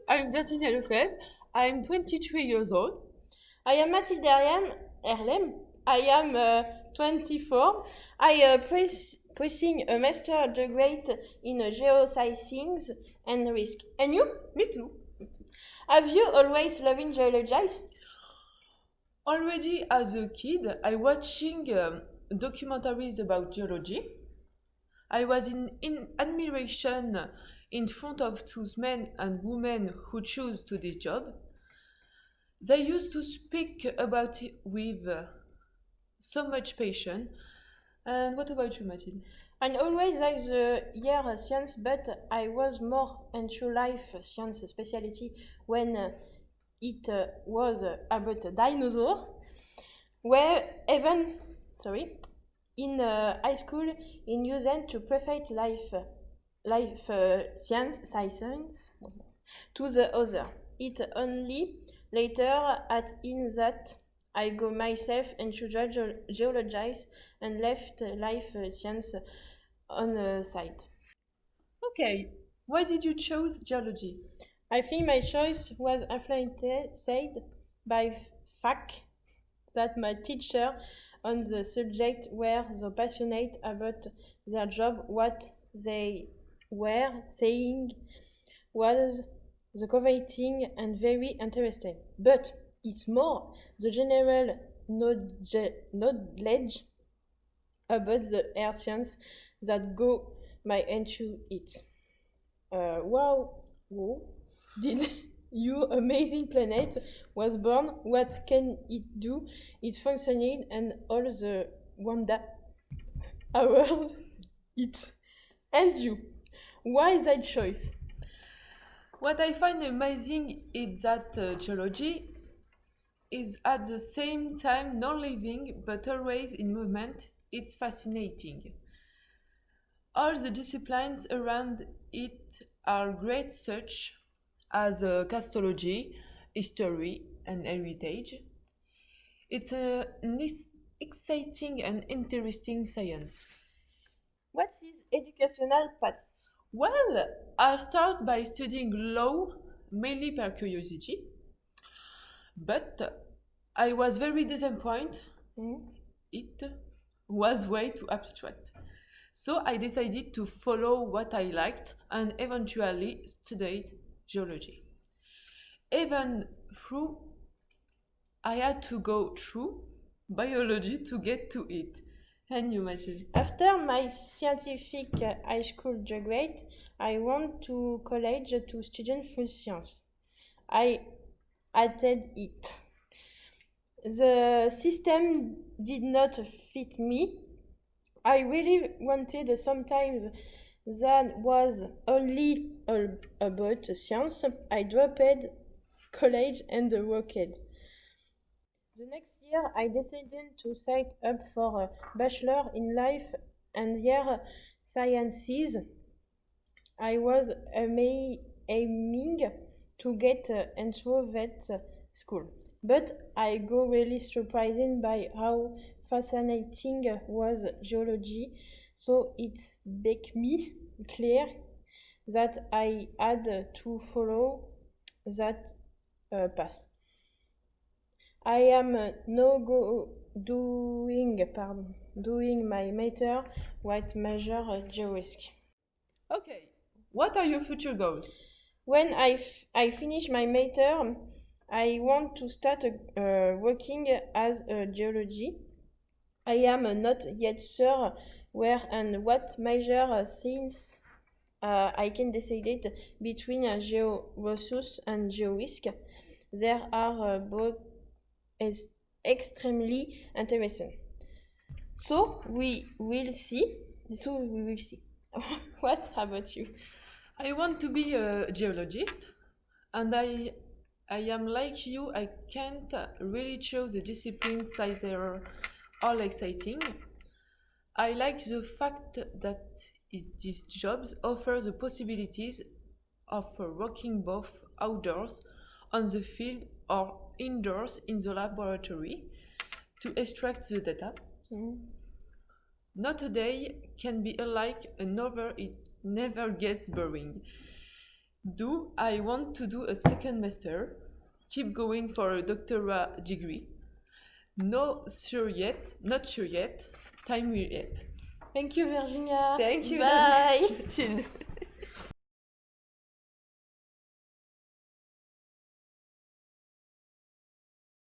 I'm Virginia Lefebvre. I'm 23 years old. I am Mathilde Erlem. I am 24. I pursuing a master degree in geoscience and risk. And you? Me too. Have you always loved geology? Already as a kid, I watching documentaries about geology. I was in admiration in front of those men and women who choose to this job. They used to speak about it with so much passion. And what about you, Mathilde? And always like the year science, but I was more into life science specialty when it was about a dinosaur. Where even, sorry, in high school, in using to perfect life science to the other. It only later at in that I go myself into geologize and left life science on the side. Okay, why did you choose geology? I think my choice was influenced by fact that my teacher on the subject were so passionate about their job. What they were saying was the coveting and very interesting. But it's more the general knowledge about the earth that go my into it. Wow, whoa. Did you amazing planet was born? What can it do? It's functioning and all the wonder around it. And you, why that choice? What I find amazing is that geology is at the same time non-living but always in movement. It's fascinating. All the disciplines around it are great, such as castology, history, and heritage. It's an exciting and interesting science. What is educational path? Well, I start by studying law mainly per curiosity, but I was very disappointed. Hmm? It was way too abstract. So I decided to follow what I liked and eventually studied geology. Even though I had to go through biology to get to it. And you, Mathilde? After my scientific high school degree, I went to college to study food science. I attended it. The system did not fit me. I really wanted sometimes that was only about science. I dropped college and worked. The next year, I decided to sign up for a Bachelor in Life and Year Sciences. I was aiming to get into vet school, but I go really surprised by how fascinating was geology. So it became me clear that I had to follow that path. I am now doing my major white major georisk. Okay, what are your future goals? When I finish my major, I want to start working as a geology. I am not yet sure where and what major since I can decide between georesource and georisk. There are both is extremely interesting. So we will see. So we will see. What about you? I want to be a geologist, and I am like you, I can't really choose the disciplines as they're all exciting. I like the fact that these jobs offer the possibilities of working both outdoors on the field or indoors in the laboratory to extract the data. Mm. Not a day can be alike another, it never gets boring. Do I want to do a second master? Keep going for a doctorate degree? No, sure yet. Not sure yet. Time will help. Thank you, Virginia. Thank you. Bye. Mathilde.